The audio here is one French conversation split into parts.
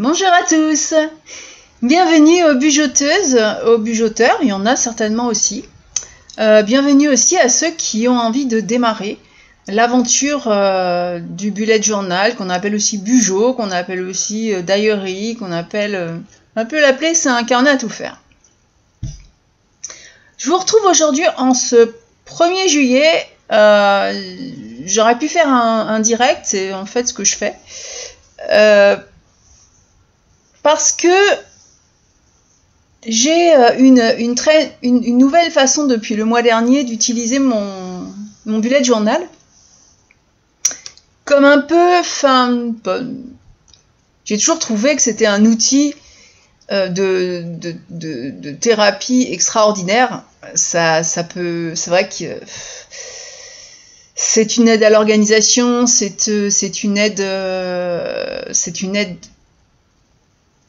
Bonjour à tous, bienvenue aux bujoteuses, aux bujoteurs, il y en a certainement aussi. Bienvenue aussi à ceux qui ont envie de démarrer l'aventure du bullet journal, qu'on appelle aussi bujo, qu'on appelle aussi diary, qu'on appelle... on peut l'appeler, c'est un carnet à tout faire. Je vous retrouve aujourd'hui en ce 1er juillet. J'aurais pu faire un direct, c'est en fait ce que je fais. Parce que j'ai une nouvelle façon depuis le mois dernier d'utiliser mon bullet journal. Comme un peu, j'ai toujours trouvé que c'était un outil de thérapie extraordinaire. C'est vrai que c'est une aide à l'organisation, c'est une aide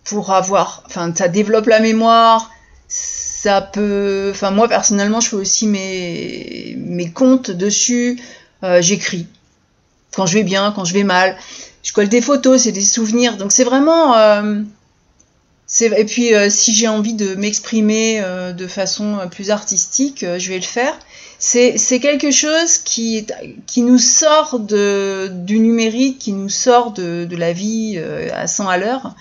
pour avoir, ça développe la mémoire, ça peut, moi personnellement je fais aussi mes comptes dessus, j'écris quand je vais bien, quand je vais mal, je colle des photos, c'est des souvenirs, donc c'est vraiment, et puis si j'ai envie de m'exprimer de façon plus artistique, je vais le faire. C'est quelque chose qui nous sort du numérique, qui nous sort de la vie à 100 à l'heure.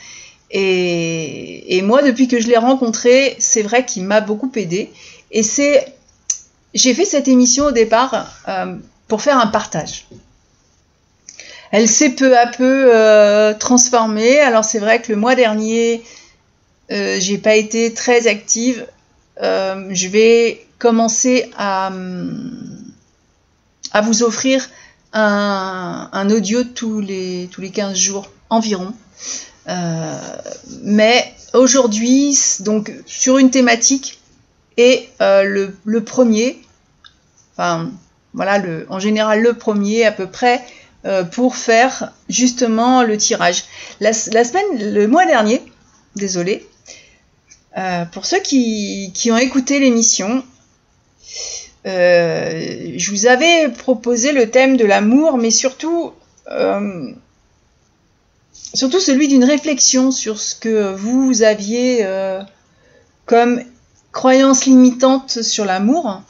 Et moi, depuis que je l'ai rencontré, c'est vrai qu'il m'a beaucoup aidé. Et j'ai fait cette émission au départ pour faire un partage. Elle s'est peu à peu transformée. Alors c'est vrai que le mois dernier, j'ai pas été très active. Je vais commencer à vous offrir un audio tous les 15 jours environ. Mais aujourd'hui, donc sur une thématique, et le premier, voilà, en général le premier à peu près, pour faire justement le tirage. Le mois dernier, désolé, pour ceux qui ont écouté l'émission, je vous avais proposé le thème de l'amour, mais surtout celui d'une réflexion sur ce que vous aviez comme croyance limitante sur l'amour.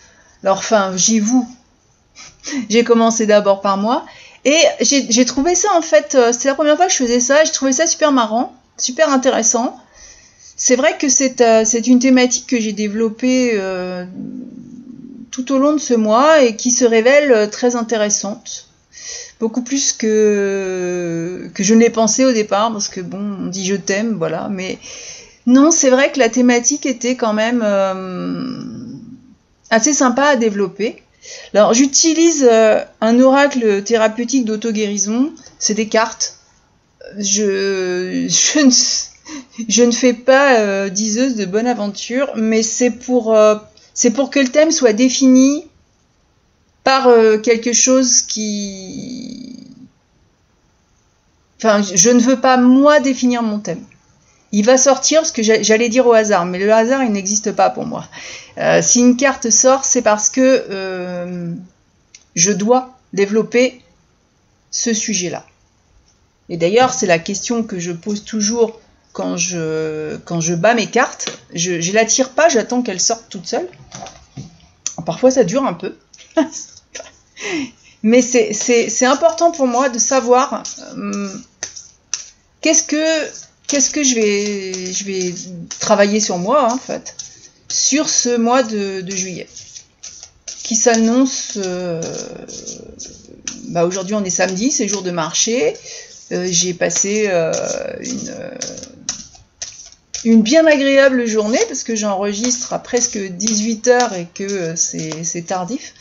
Alors, j'ai commencé d'abord par moi, et j'ai trouvé ça, en fait, c'est la première fois que je faisais ça, j'ai trouvé ça super marrant, super intéressant. C'est vrai que c'est une thématique que j'ai développée tout au long de ce mois et qui se révèle très intéressante. Beaucoup plus que je ne l'ai pensé au départ, parce que bon, on dit je t'aime, voilà, mais non, c'est vrai que la thématique était quand même assez sympa à développer. Alors, j'utilise un oracle thérapeutique d'auto-guérison, c'est des cartes. Je ne fais pas diseuse de bonne aventure, mais c'est pour que le thème soit défini par quelque chose qui... je ne veux pas, moi, définir mon thème. Il va sortir, parce que j'allais dire au hasard, mais le hasard, il n'existe pas pour moi. Si une carte sort, c'est parce que je dois développer ce sujet-là. Et d'ailleurs, c'est la question que je pose toujours quand je bats mes cartes. Je la tire pas, j'attends qu'elle sorte toute seule. Parfois, ça dure un peu. Mais c'est important pour moi de savoir qu'est-ce que je vais travailler sur moi, en fait, sur ce mois de juillet, qui s'annonce... aujourd'hui, on est samedi, c'est jour de marché. J'ai passé une bien agréable journée, parce que j'enregistre à presque 18h et que c'est tardif.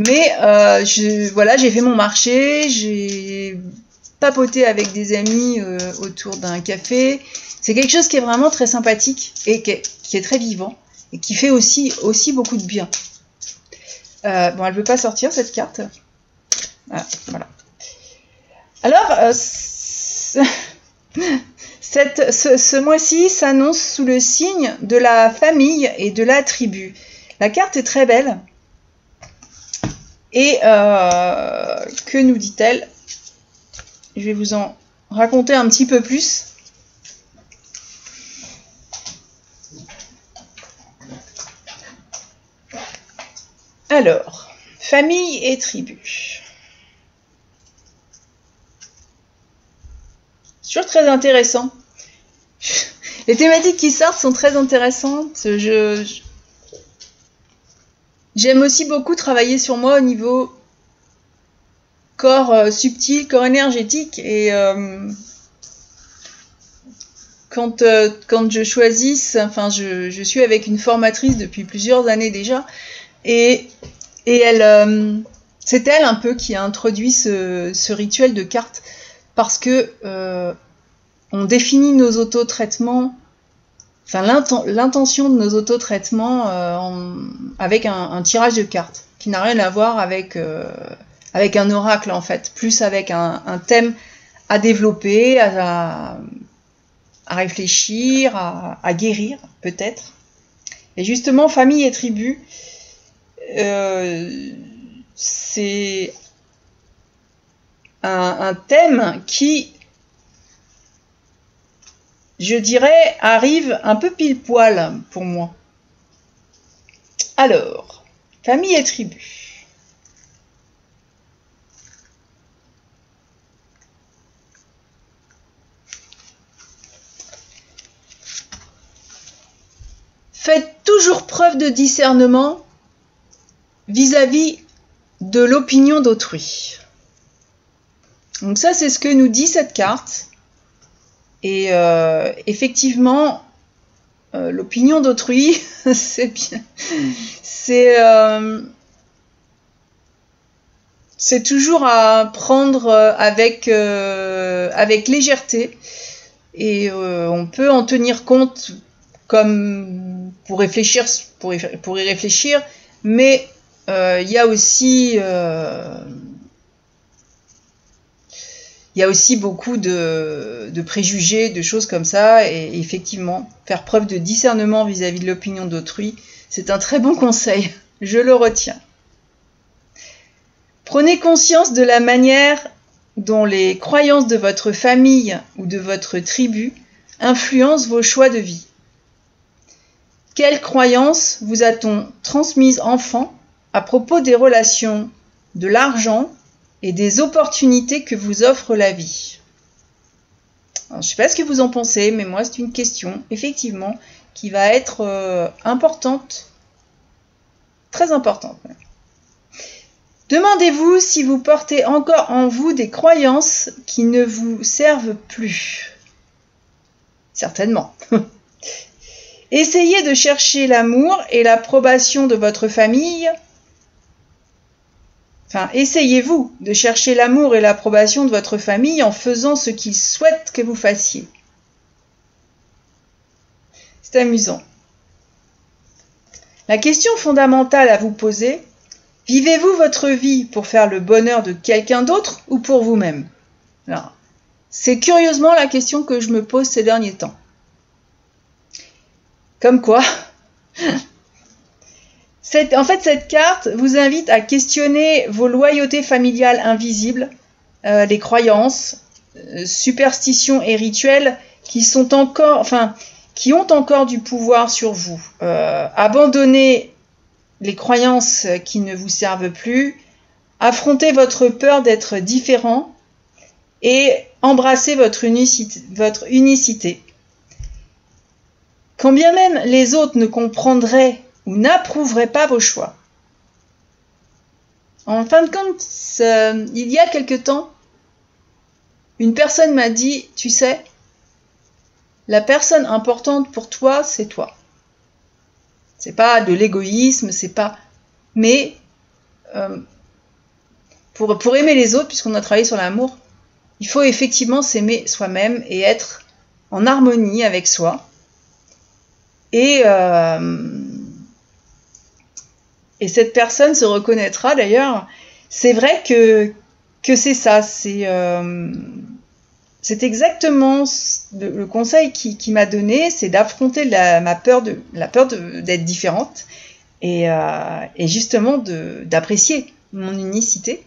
Mais j'ai fait mon marché, j'ai papoté avec des amis autour d'un café. C'est quelque chose qui est vraiment très sympathique et qui est très vivant et qui fait aussi beaucoup de bien. Elle ne veut pas sortir, cette carte. Ah, voilà. Alors, ce mois-ci s'annonce sous le signe de la famille et de la tribu. La carte est très belle. Et que nous dit-elle? Je vais vous en raconter un petit peu plus. Alors, famille et tribu. C'est toujours très intéressant. Les thématiques qui sortent sont très intéressantes. J'aime aussi beaucoup travailler sur moi au niveau corps subtil, corps énergétique. Et quand je choisis, enfin je suis avec une formatrice depuis plusieurs années déjà, et elle, c'est elle un peu qui a introduit ce rituel de cartes, parce que on définit nos autotraitements, enfin l'intention de nos autotraitements avec un tirage de cartes, qui n'a rien à voir avec un oracle en fait, plus avec un thème à développer, à réfléchir, à guérir peut-être. Et justement, famille et tribu, c'est un thème qui, je dirais, arrive un peu pile poil pour moi. Alors, famille et tribu. Faites toujours preuve de discernement vis-à-vis de l'opinion d'autrui. Donc ça, c'est ce que nous dit cette carte. Et effectivement, l'opinion d'autrui, c'est bien. C'est toujours à prendre avec légèreté. Et on peut en tenir compte comme pour réfléchir, pour y réfléchir, mais il y a aussi beaucoup de préjugés, de choses comme ça, et effectivement, faire preuve de discernement vis-à-vis de l'opinion d'autrui, c'est un très bon conseil, je le retiens. Prenez conscience de la manière dont les croyances de votre famille ou de votre tribu influencent vos choix de vie. Quelles croyances vous a-t-on transmises enfant à propos des relations, de l'argent et des opportunités que vous offre la vie? Alors, je ne sais pas ce que vous en pensez, mais moi c'est une question, effectivement, qui va être importante, très importante. Demandez-vous si vous portez encore en vous des croyances qui ne vous servent plus. Certainement. Essayez de chercher l'amour et l'approbation de votre famille. Enfin, essayez-vous de chercher l'amour et l'approbation de votre famille en faisant ce qu'ils souhaitent que vous fassiez. C'est amusant. La question fondamentale à vous poser: vivez-vous votre vie pour faire le bonheur de quelqu'un d'autre ou pour vous-même? C'est curieusement la question que je me pose ces derniers temps. Comme quoi, en fait, cette carte vous invite à questionner vos loyautés familiales invisibles, les croyances, superstitions et rituels qui ont encore du pouvoir sur vous. Abandonnez les croyances qui ne vous servent plus, affrontez votre peur d'être différent et embrassez votre unicité. Quand bien même les autres ne comprendraient ou n'approuveraient pas vos choix. En fin de compte, il y a quelque temps, une personne m'a dit: tu sais, la personne importante pour toi, c'est toi. C'est pas de l'égoïsme, c'est pas... Mais pour aimer les autres, puisqu'on a travaillé sur l'amour, il faut effectivement s'aimer soi-même et être en harmonie avec soi. Et cette personne se reconnaîtra d'ailleurs. C'est vrai que c'est ça. C'est exactement le conseil qui m'a donné, c'est d'affronter la peur d'être différente et justement d'apprécier mon unicité.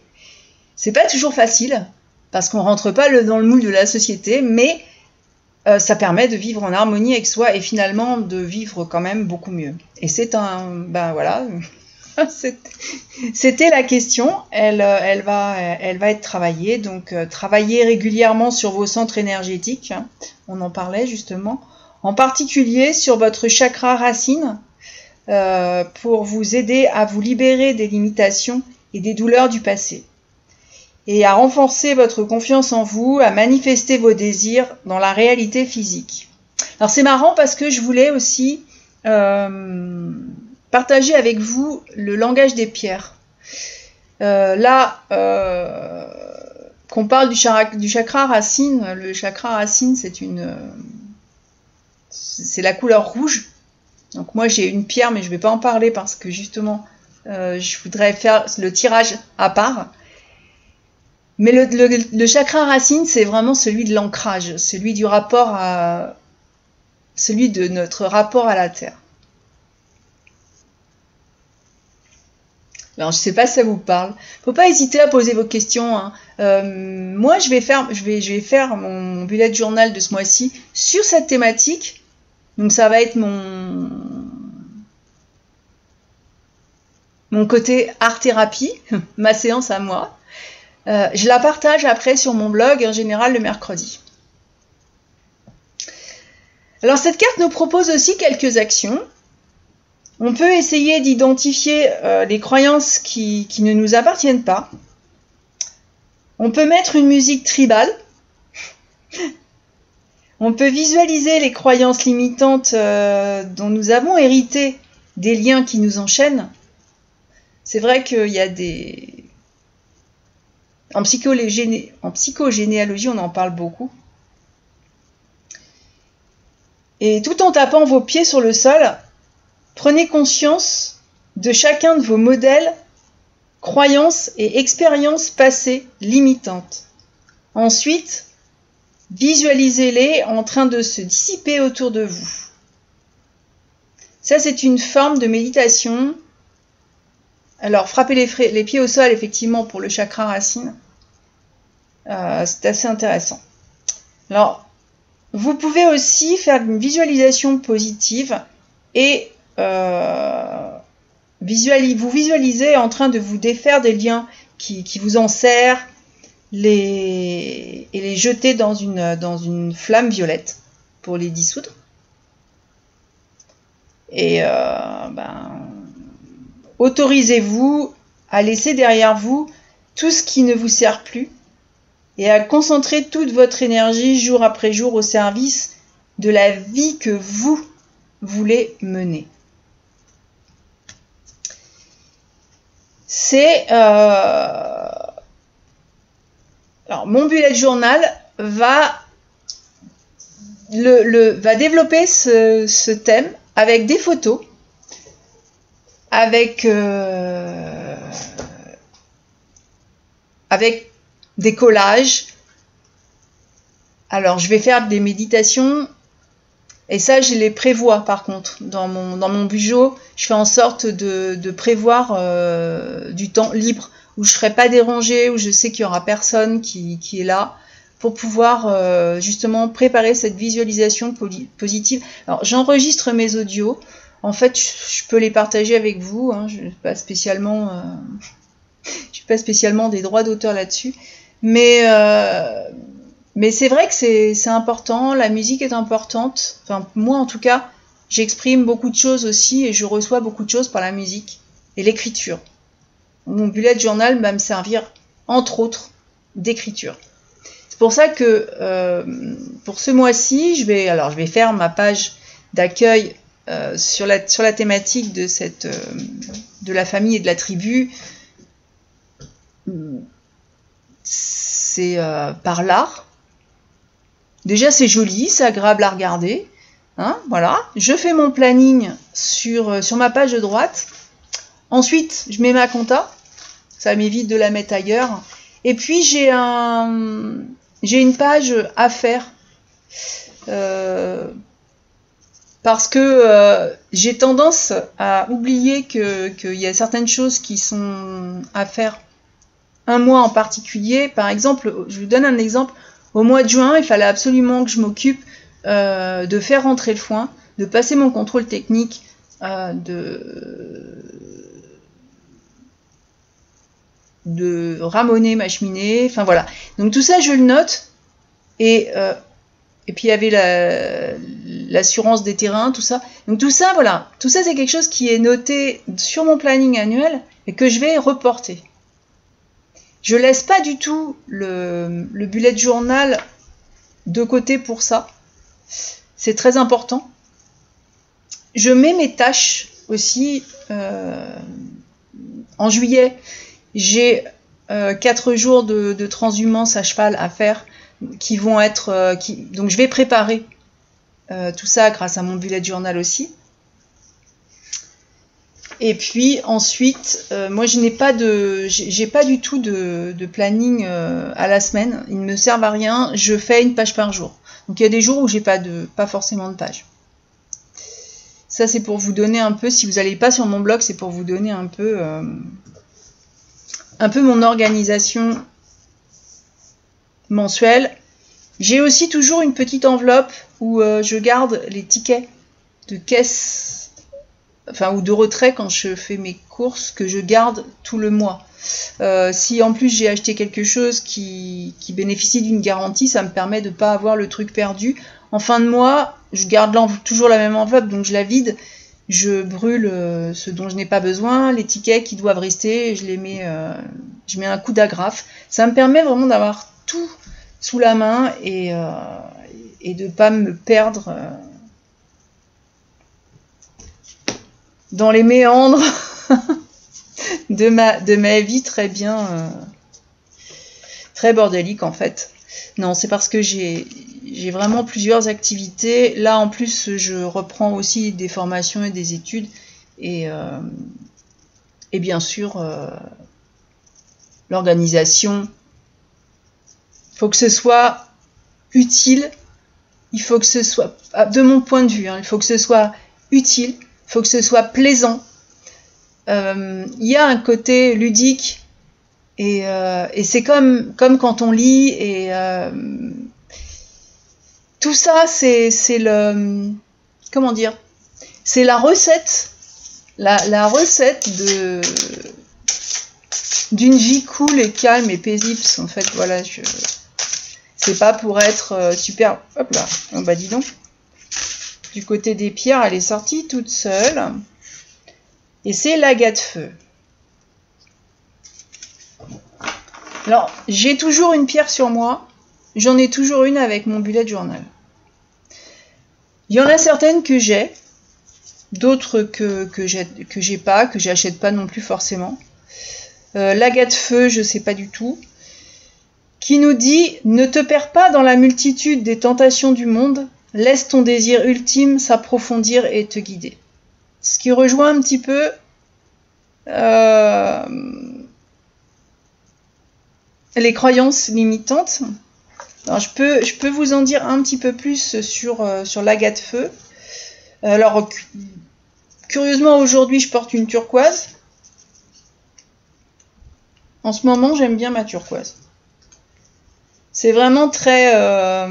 C'est pas toujours facile parce qu'on rentre pas dans le moule de la société, mais ça permet de vivre en harmonie avec soi et finalement de vivre quand même beaucoup mieux. Et c'est voilà, C'était la question. Elle va être travaillée. Donc, travaillez régulièrement sur vos centres énergétiques. Hein. On en parlait justement. En particulier sur votre chakra racine pour vous aider à vous libérer des limitations et des douleurs du passé. Et à renforcer votre confiance en vous, à manifester vos désirs dans la réalité physique. Alors c'est marrant parce que je voulais aussi partager avec vous le langage des pierres. Qu'on parle du chakra racine, le chakra racine c'est la couleur rouge. Donc moi j'ai une pierre mais je ne vais pas en parler parce que justement je voudrais faire le tirage à part. Mais le chakra racine, c'est vraiment celui de l'ancrage, celui de notre rapport à la terre. Alors, je ne sais pas si ça vous parle. Faut pas hésiter à poser vos questions. Hein. Moi, je vais faire mon bullet journal de ce mois-ci sur cette thématique. Donc, ça va être mon côté art-thérapie, ma séance à moi. Je la partage après sur mon blog, en général le mercredi. Alors cette carte nous propose aussi quelques actions. On peut essayer d'identifier les croyances qui ne nous appartiennent pas. On peut mettre une musique tribale. On peut visualiser les croyances limitantes dont nous avons hérité des liens qui nous enchaînent. C'est vrai qu'il y a des... En psychogénéalogie, on en parle beaucoup. Et tout en tapant vos pieds sur le sol, prenez conscience de chacun de vos modèles, croyances et expériences passées limitantes. Ensuite, visualisez-les en train de se dissiper autour de vous. Ça, c'est une forme de méditation. Alors, frappez les pieds au sol, effectivement, pour le chakra racine. C'est assez intéressant. Alors, vous pouvez aussi faire une visualisation positive et vous visualisez en train de vous défaire des liens qui vous enserrent et les jeter dans une flamme violette pour les dissoudre. Et autorisez-vous à laisser derrière vous tout ce qui ne vous sert plus et à concentrer toute votre énergie jour après jour au service de la vie que vous voulez mener. Alors, mon bullet journal va développer ce thème avec des photos, avec des collages. Alors, je vais faire des méditations et ça, je les prévois par contre. Dans mon bureau, je fais en sorte de prévoir du temps libre où je ne serai pas dérangée, où je sais qu'il n'y aura personne qui est là pour pouvoir justement préparer cette visualisation positive. Alors, j'enregistre mes audios. En fait, je peux les partager avec vous. Hein. Je n'ai pas spécialement des droits d'auteur là-dessus. Mais c'est vrai que c'est important. La musique est importante. Enfin, moi, en tout cas, j'exprime beaucoup de choses aussi et je reçois beaucoup de choses par la musique et l'écriture. Mon bullet journal va me servir, entre autres, d'écriture. C'est pour ça que pour ce mois-ci, je vais faire ma page d'accueil sur la thématique de la famille et de la tribu. C'est par l'art. Déjà, c'est joli, c'est agréable à regarder. Hein, voilà. Je fais mon planning sur ma page de droite. Ensuite, je mets ma compta. Ça m'évite de la mettre ailleurs. Et puis, j'ai une page à faire. Parce que j'ai tendance à oublier qu'il y a certaines choses qui sont à faire un mois en particulier. Par exemple, je vous donne un exemple. Au mois de juin, il fallait absolument que je m'occupe de faire rentrer le foin, de passer mon contrôle technique, de de ramoner ma cheminée, enfin voilà. Donc tout ça, je le note, et puis il y avait l'assurance des terrains, tout ça. Donc tout ça, voilà, tout ça c'est quelque chose qui est noté sur mon planning annuel et que je vais reporter. Je laisse pas du tout le bullet journal de côté pour ça. C'est très important. Je mets mes tâches aussi. En juillet, j'ai 4 jours de transhumance à cheval à faire qui vont être... donc je vais préparer tout ça grâce à mon bullet journal aussi. Et puis ensuite, moi j'ai pas du tout de planning à la semaine. Ils ne me servent à rien. Je fais une page par jour. Donc il y a des jours où j'ai pas forcément de page. Ça c'est pour vous donner un peu, si vous n'allez pas sur mon blog, c'est pour vous donner un peu mon organisation mensuelle. J'ai aussi toujours une petite enveloppe où je garde les tickets de caisse, enfin ou de retrait quand je fais mes courses, que je garde tout le mois. Si en plus j'ai acheté quelque chose qui bénéficie d'une garantie, ça me permet de ne pas avoir le truc perdu. En fin de mois, je garde toujours la même enveloppe, donc je la vide. Je brûle ce dont je n'ai pas besoin, les tickets qui doivent rester, je mets un coup d'agrafe. Ça me permet vraiment d'avoir tout sous la main et de ne pas me perdre dans les méandres de ma vie très bordélique en fait. Non, c'est parce que j'ai vraiment plusieurs activités. Là, en plus, je reprends aussi des formations et des études. Et bien sûr, l'organisation. Il faut que ce soit utile. Il faut que ce soit, de mon point de vue, il faut que ce soit utile. Il faut que ce soit plaisant. Il y a un côté ludique. Et c'est comme quand on lit et tout ça, c'est le, comment dire, c'est la recette, la recette d'une vie cool et calme et paisible. En fait, voilà, c'est pas pour être super. Hop là, oh bah dis donc. Du côté des pierres, elle est sortie toute seule. Et c'est l'agate feu. Alors, j'ai toujours une pierre sur moi. J'en ai toujours une avec mon bullet journal. Il y en a certaines que j'ai, d'autres que j'ai pas, que j'achète pas non plus forcément. L'agate feu, je sais pas du tout. Qui nous dit « Ne te perds pas dans la multitude des tentations du monde, laisse ton désir ultime s'approfondir et te guider. » Ce qui rejoint un petit peu les croyances limitantes. Alors, je peux vous en dire un petit peu plus sur l'agate feu. Alors, curieusement, aujourd'hui, je porte une turquoise. En ce moment, j'aime bien ma turquoise. C'est vraiment très...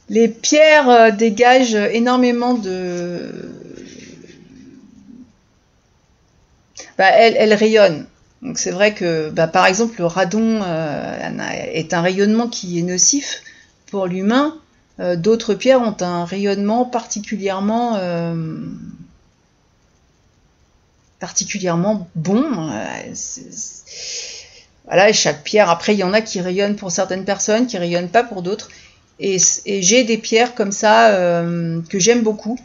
Les pierres dégagent énormément de... Elles rayonnent. Donc c'est vrai que, par exemple, le radon est un rayonnement qui est nocif pour l'humain. D'autres pierres ont un rayonnement particulièrement bon. Voilà, chaque pierre, après il y en a qui rayonnent pour certaines personnes, qui rayonnent pas pour d'autres. Et j'ai des pierres comme ça que j'aime beaucoup.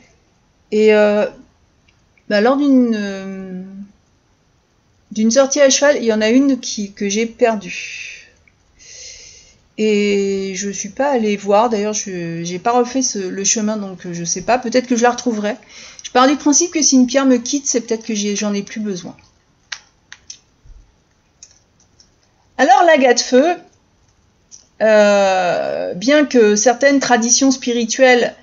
Et lors d'une sortie à cheval, il y en a une que j'ai perdue. Et je suis pas allée voir, d'ailleurs j'ai pas refait le chemin, donc je sais pas, peut-être que je la retrouverai. Je pars du principe que si une pierre me quitte, c'est peut-être que j'en ai plus besoin. Alors l'agate feu, bien que certaines traditions spirituelles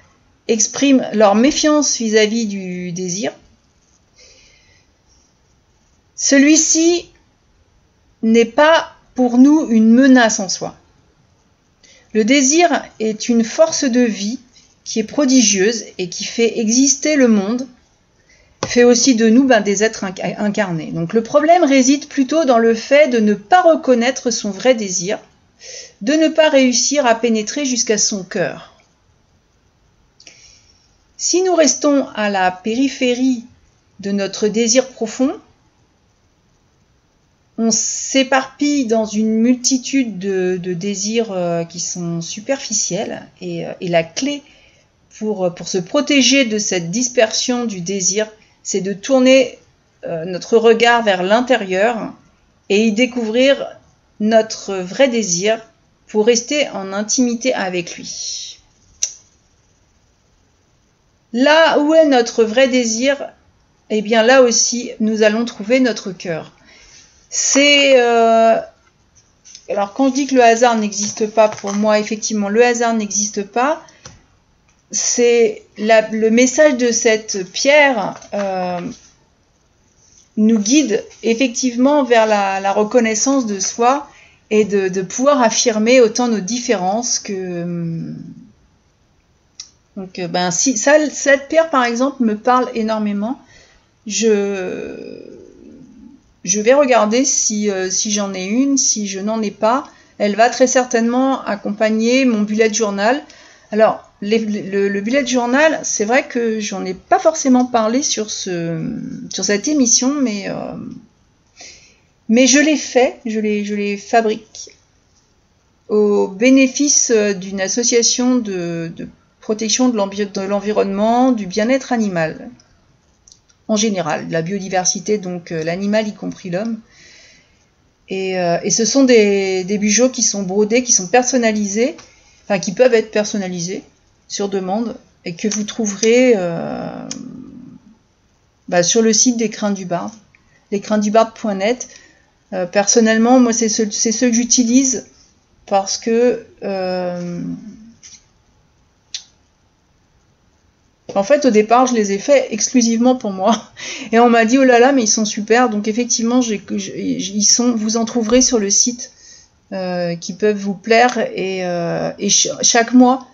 expriment leur méfiance vis-à-vis du désir, celui-ci n'est pas pour nous une menace en soi. Le désir est une force de vie qui est prodigieuse et qui fait exister le monde, fait aussi de nous des êtres incarnés. Donc le problème réside plutôt dans le fait de ne pas reconnaître son vrai désir, de ne pas réussir à pénétrer jusqu'à son cœur. Si nous restons à la périphérie de notre désir profond, on s'éparpille dans une multitude de désirs qui sont superficiels et la clé pour se protéger de cette dispersion du désir, c'est de tourner notre regard vers l'intérieur et y découvrir notre vrai désir pour rester en intimité avec lui. Là où est notre vrai désir, eh bien là aussi, nous allons trouver notre cœur. Alors quand je dis que le hasard n'existe pas, pour moi, effectivement, le hasard n'existe pas. C'est le message de cette pierre nous guide effectivement vers la reconnaissance de soi et de pouvoir affirmer autant nos différences que... Donc, si cette pierre, par exemple, me parle énormément, je vais regarder si j'en ai une, si je n'en ai pas. Elle va très certainement accompagner mon bullet journal. Alors, le bullet journal, c'est vrai que j'en ai pas forcément parlé sur cette émission, mais je l'ai fait, je les fabrique au bénéfice d'une association de protection de l'environnement, du bien-être animal. En général, de la biodiversité, donc l'animal y compris l'homme. Et ce sont des bijoux qui sont brodés, qui sont personnalisés, enfin qui peuvent être personnalisés sur demande, et que vous trouverez sur le site des Crins du Barde, lescrinsdubarde.net. Personnellement, moi c'est ceux que j'utilise parce que en fait, au départ, je les ai faits exclusivement pour moi. Et on m'a dit, oh là là, mais ils sont super. Donc effectivement, vous en trouverez sur le site qui peuvent vous plaire. Et chaque mois,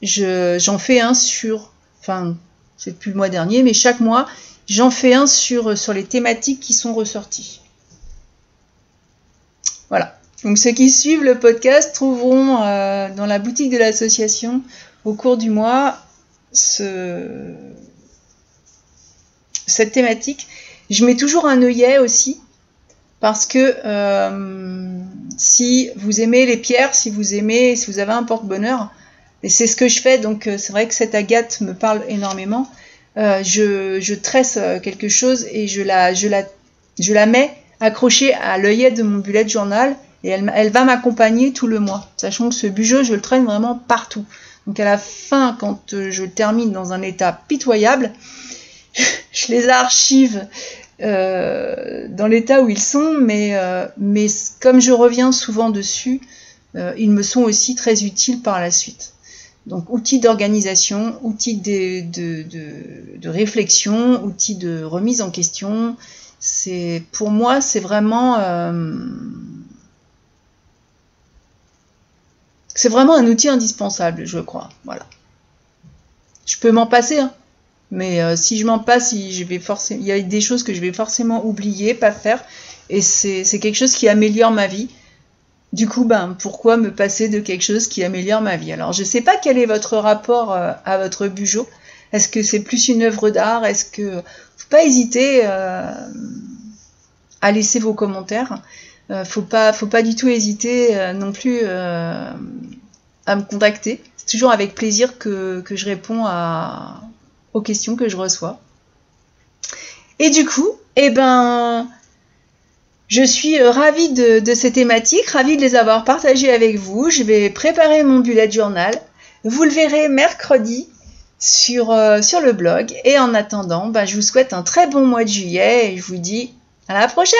j'en fais un c'est depuis le mois dernier, mais chaque mois, j'en fais un sur les thématiques qui sont ressorties. Voilà. Donc ceux qui suivent le podcast trouveront dans la boutique de l'association, au cours du mois, cette thématique. Je mets toujours un œillet aussi parce que si vous aimez les pierres, si vous avez un porte-bonheur, et c'est ce que je fais, donc c'est vrai que cette agate me parle énormément, je tresse quelque chose et je la mets accrochée à l'œillet de mon bullet journal et elle va m'accompagner tout le mois, sachant que ce bijou je le traîne vraiment partout. Donc à la fin, quand je termine dans un état pitoyable, je les archive dans l'état où ils sont, mais comme je reviens souvent dessus, ils me sont aussi très utiles par la suite. Donc outils d'organisation, outils de réflexion, outils de remise en question. Pour moi, c'est vraiment... c'est vraiment un outil indispensable, je crois. Voilà. Je peux m'en passer, hein. Mais si je m'en passe, il y a des choses que je vais forcément oublier, pas faire. Et c'est quelque chose qui améliore ma vie. Du coup, pourquoi me passer de quelque chose qui améliore ma vie? Alors, je ne sais pas quel est votre rapport à votre bijou. Est-ce que c'est plus une œuvre d'art? Est-ce que... Faut pas hésiter à laisser vos commentaires. Faut pas du tout hésiter non plus à me contacter. C'est toujours avec plaisir que je réponds aux questions que je reçois. Et du coup, je suis ravie de ces thématiques, ravie de les avoir partagées avec vous. Je vais préparer mon bullet journal. Vous le verrez mercredi sur le blog. Et en attendant, je vous souhaite un très bon mois de juillet et je vous dis à la prochaine!